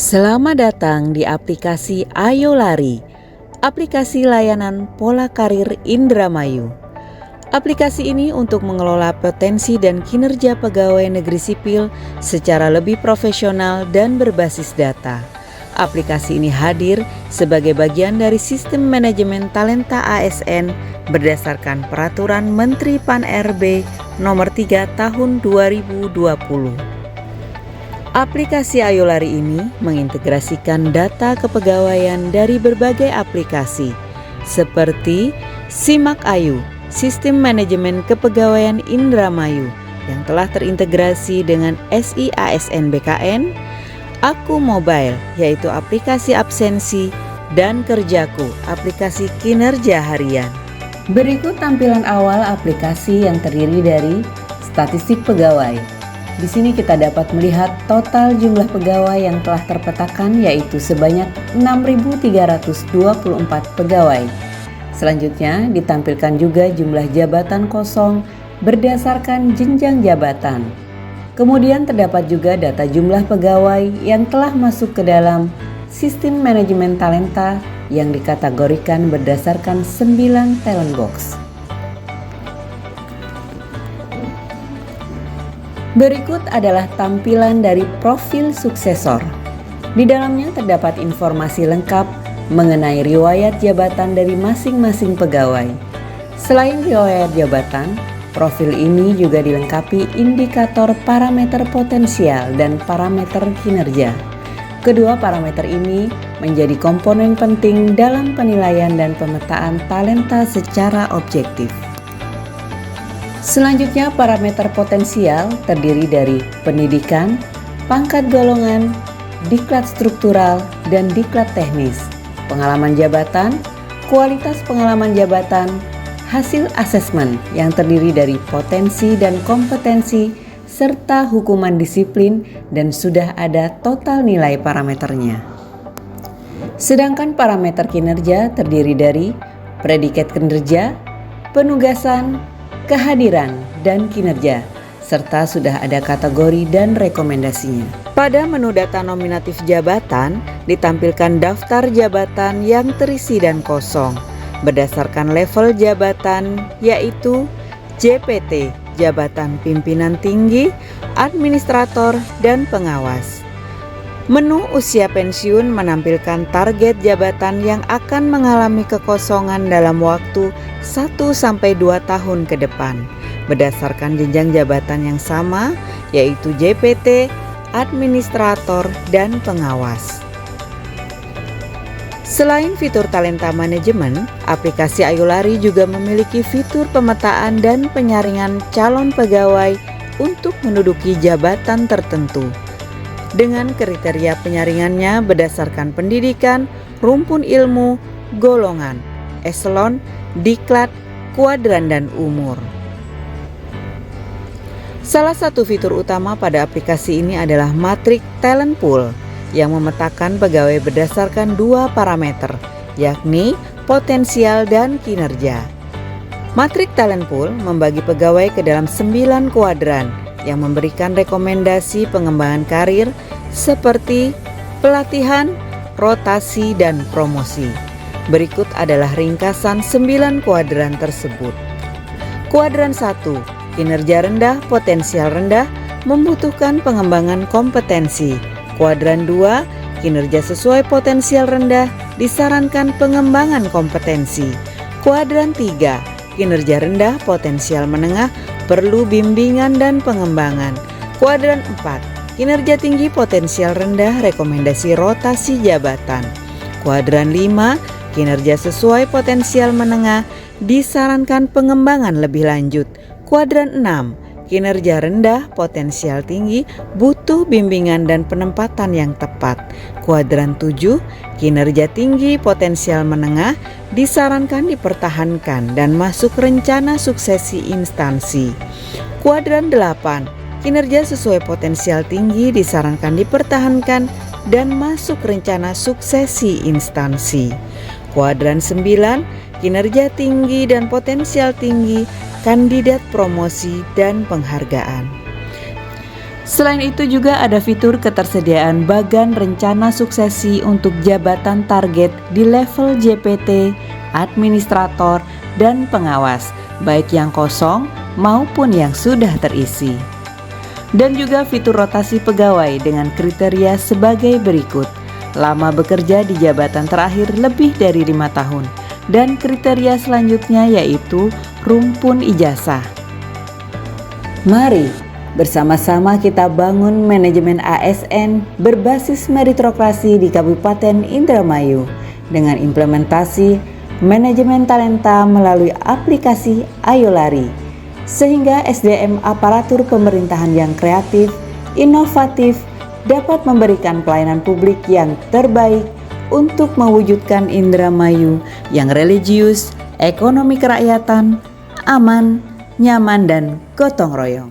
Selamat datang di aplikasi Ayo Lari, aplikasi layanan pola karir Indramayu. Aplikasi ini untuk mengelola potensi dan kinerja pegawai negeri sipil secara lebih profesional dan berbasis data. Aplikasi ini hadir sebagai bagian dari sistem manajemen talenta ASN berdasarkan Peraturan Menteri Pan-RB Nomor 3 Tahun 2020. Aplikasi Ayo Lari ini mengintegrasikan data kepegawaian dari berbagai aplikasi seperti Simak Ayu, Sistem Manajemen Kepegawaian Indramayu yang telah terintegrasi dengan SIASN BKN, Aku Mobile yaitu aplikasi absensi, dan Kerjaku, aplikasi kinerja harian. Berikut tampilan awal aplikasi yang terdiri dari statistik pegawai. Di sini kita dapat melihat total jumlah pegawai yang telah terpetakan yaitu sebanyak 6.324 pegawai. Selanjutnya ditampilkan juga jumlah jabatan kosong berdasarkan jenjang jabatan. Kemudian terdapat juga data jumlah pegawai yang telah masuk ke dalam sistem manajemen talenta yang dikategorikan berdasarkan 9 talent box. Berikut adalah tampilan dari profil suksesor. Di dalamnya terdapat informasi lengkap mengenai riwayat jabatan dari masing-masing pegawai. Selain riwayat jabatan, profil ini juga dilengkapi indikator parameter potensial dan parameter kinerja. Kedua parameter ini menjadi komponen penting dalam penilaian dan pemetaan talenta secara objektif. Selanjutnya, parameter potensial terdiri dari pendidikan, pangkat golongan, diklat struktural, dan diklat teknis, pengalaman jabatan, kualitas pengalaman jabatan, hasil asesmen yang terdiri dari potensi dan kompetensi, serta hukuman disiplin dan sudah ada total nilai parameternya. Sedangkan parameter kinerja terdiri dari predikat kinerja, penugasan, kehadiran, dan kinerja, serta sudah ada kategori dan rekomendasinya. Pada menu data nominatif jabatan, ditampilkan daftar jabatan yang terisi dan kosong, berdasarkan level jabatan yaitu JPT, Jabatan Pimpinan Tinggi, Administrator, dan Pengawas. Menu usia pensiun menampilkan target jabatan yang akan mengalami kekosongan dalam waktu 1-2 tahun ke depan, berdasarkan jenjang jabatan yang sama, yaitu JPT, Administrator, dan Pengawas. Selain fitur talenta manajemen, aplikasi Ayo Lari juga memiliki fitur pemetaan dan penyaringan calon pegawai untuk menduduki jabatan tertentu. Dengan kriteria penyaringannya berdasarkan pendidikan, rumpun ilmu, golongan, eselon, diklat, kuadran, dan umur. Salah satu fitur utama pada aplikasi ini adalah matrik talent pool yang memetakan pegawai berdasarkan 2 parameter, yakni potensial dan kinerja. Matrik talent pool membagi pegawai ke dalam 9 kuadran yang memberikan rekomendasi pengembangan karir seperti pelatihan, rotasi, dan promosi. Berikut adalah ringkasan 9 kuadran tersebut. Kuadran 1, kinerja rendah, potensial rendah, membutuhkan pengembangan kompetensi. Kuadran 2, kinerja sesuai potensial rendah, disarankan pengembangan kompetensi. Kuadran 3, kinerja rendah, potensial menengah, perlu bimbingan dan pengembangan. Kuadran 4, kinerja tinggi, potensial rendah, rekomendasi rotasi jabatan. Kuadran 5, kinerja sesuai potensial menengah, disarankan pengembangan lebih lanjut. Kuadran 6, kinerja rendah, potensial tinggi, butuh bimbingan dan penempatan yang tepat. Kuadran 7, kinerja tinggi, potensial menengah, disarankan dipertahankan dan masuk rencana suksesi instansi. Kuadran 8, kinerja sesuai potensial tinggi, disarankan dipertahankan dan masuk rencana suksesi instansi. Kuadran 9, kinerja tinggi dan potensial tinggi, kandidat promosi dan penghargaan. Selain itu juga ada fitur ketersediaan bagan rencana suksesi untuk jabatan target di level JPT, administrator, dan pengawas, baik yang kosong maupun yang sudah terisi. Dan juga fitur rotasi pegawai dengan kriteria sebagai berikut: lama bekerja di jabatan terakhir lebih dari 5 tahun, dan kriteria selanjutnya yaitu rumpun ijazah. Mari bersama-sama kita bangun manajemen ASN berbasis meritokrasi di Kabupaten Indramayu dengan implementasi manajemen talenta melalui aplikasi Ayo Lari, sehingga SDM aparatur pemerintahan yang kreatif, inovatif dapat memberikan pelayanan publik yang terbaik untuk mewujudkan Indramayu yang religius, ekonomi kerakyatan, aman, nyaman, dan gotong royong.